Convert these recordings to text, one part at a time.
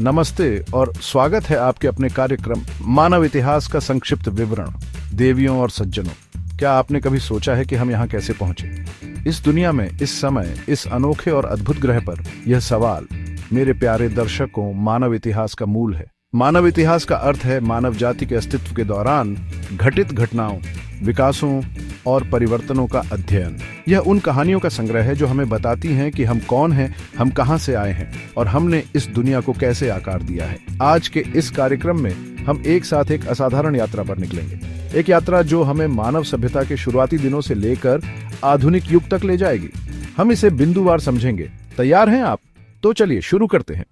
नमस्ते और स्वागत है आपके अपने कार्यक्रम मानव इतिहास का संक्षिप्त विवरण। देवियों और सज्जनों, क्या आपने कभी सोचा है कि हम यहाँ कैसे पहुंचे? इस दुनिया में, इस समय, इस अनोखे और अद्भुत ग्रह पर यह सवाल मेरे प्यारे दर्शकों मानव इतिहास का मूल है। मानव इतिहास का अर्थ है मानव जाति के अस्तित्व के दौरान घटित घटनाओं, विकासों और परिवर्तनों का अध्ययन। यह उन कहानियों का संग्रह है जो हमें बताती हैं कि हम कौन हैं, हम कहां से आए हैं और हमने इस दुनिया को कैसे आकार दिया है। आज के इस कार्यक्रम में हम एक साथ एक असाधारण यात्रा पर निकलेंगे, एक यात्रा जो हमें मानव सभ्यता के शुरुआती दिनों से लेकर आधुनिक युग तक ले जाएगी। हम इसे बिंदुवार समझेंगे। तैयार हैं आप? तो चलिए शुरू करते हैं।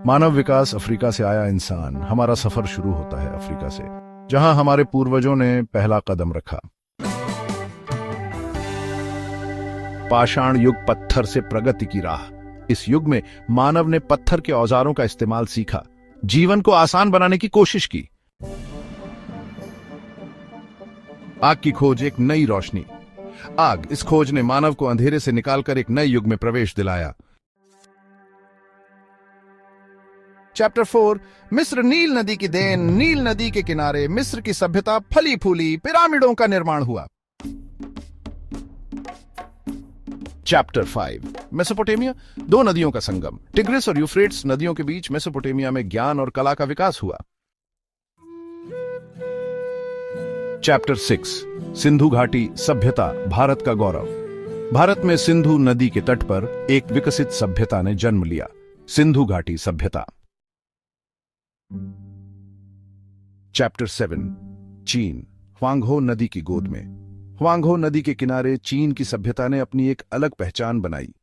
मानव विकास अफ्रीका से आया इंसान। हमारा सफर शुरू होता है अफ्रीका से, जहां हमारे पूर्वजों ने पहला कदम रखा। पाषाण युग, पत्थर से प्रगति की राह। इस युग में मानव ने पत्थर के औजारों का इस्तेमाल सीखा, जीवन को आसान बनाने की कोशिश की। आग की खोज, एक नई रोशनी। आग, इस खोज ने मानव को अंधेरे से निकालकर एक नए युग में प्रवेश दिलाया। चैप्टर 4, मिस्र नील नदी की देन। नील नदी के किनारे मिस्र की सभ्यता फली फूली, पिरामिडों का निर्माण हुआ। चैप्टर 5, मेसोपोटामिया, दो नदियों का संगम। टिग्रिस और यूफ्रेट्स नदियों के बीच मेसोपोटामिया में ज्ञान और कला का विकास हुआ। चैप्टर 6, सिंधु घाटी सभ्यता, भारत का गौरव। भारत में सिंधु नदी के तट पर एक विकसित सभ्यता ने जन्म लिया, सिंधु घाटी सभ्यता। चैप्टर 7, चीन, ह्वांगहो नदी की गोद में। ह्वांगहो नदी के किनारे चीन की सभ्यता ने अपनी एक अलग पहचान बनाई।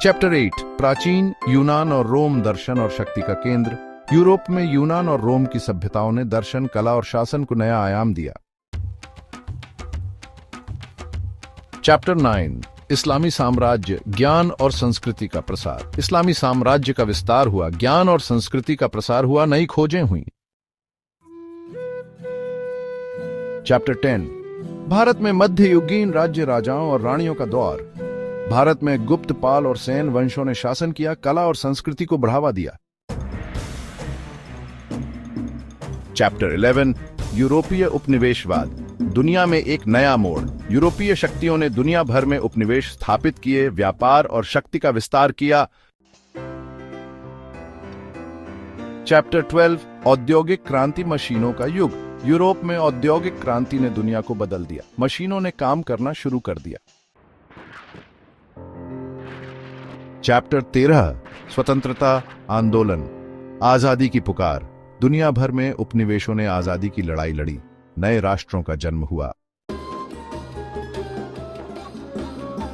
चैप्टर 8, प्राचीन यूनान और रोम, दर्शन और शक्ति का केंद्र। यूरोप में यूनान और रोम की सभ्यताओं ने दर्शन, कला और शासन को नया आयाम दिया। चैप्टर 9, इस्लामी साम्राज्य, ज्ञान और संस्कृति का प्रसार। इस्लामी साम्राज्य का विस्तार हुआ, ज्ञान और संस्कृति का प्रसार हुआ, नई खोजें हुई। चैप्टर 10, भारत में मध्ययुगीन राज्य, राजाओं और रानियों का दौर। भारत में गुप्त, पाल और सेन वंशों ने शासन किया, कला और संस्कृति को बढ़ावा दिया। चैप्टर 11, यूरोपीय उपनिवेशवाद, दुनिया में एक नया मोड़। यूरोपीय शक्तियों ने दुनिया भर में उपनिवेश स्थापित किए, व्यापार और शक्ति का विस्तार किया। चैप्टर 12, औद्योगिक क्रांति, मशीनों का युग। यूरोप में औद्योगिक क्रांति ने दुनिया को बदल दिया, मशीनों ने काम करना शुरू कर दिया। चैप्टर 13, स्वतंत्रता आंदोलन, आजादी की पुकार। दुनिया भर में उपनिवेशों ने आजादी की लड़ाई लड़ी, नए राष्ट्रों का जन्म हुआ।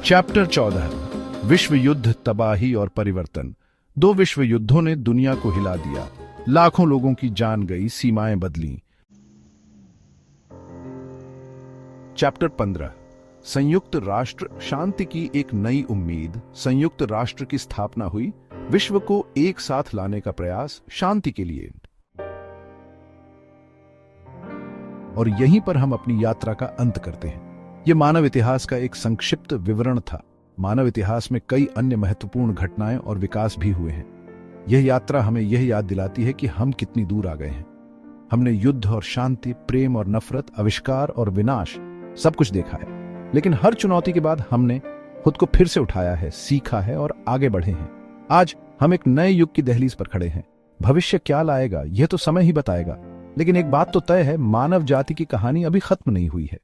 चैप्टर 14, विश्व युद्ध, तबाही और परिवर्तन। दो विश्व युद्धों ने दुनिया को हिला दिया, लाखों लोगों की जान गई, सीमाएं बदली। चैप्टर 15, संयुक्त राष्ट्र, शांति की एक नई उम्मीद। संयुक्त राष्ट्र की स्थापना हुई, विश्व को एक साथ लाने का प्रयास, शांति के लिए। और यहीं पर हम अपनी यात्रा का अंत करते हैं। यह मानव इतिहास का एक संक्षिप्त विवरण था। मानव इतिहास में कई अन्य महत्वपूर्ण घटनाएं और विकास भी हुए हैं। यह यात्रा हमें यह याद दिलाती है कि हम कितनी दूर आ गए हैं। हमने युद्ध और शांति, प्रेम और नफरत, आविष्कार और विनाश, सब कुछ देखा है। लेकिन हर चुनौती के बाद हमने खुद को फिर से उठाया है, सीखा है और आगे बढ़े हैं। आज हम एक नए युग की दहलीज पर खड़े हैं। भविष्य क्या लाएगा, यह तो समय ही बताएगा। लेकिन एक बात तो तय है, मानव जाति की कहानी अभी खत्म नहीं हुई है।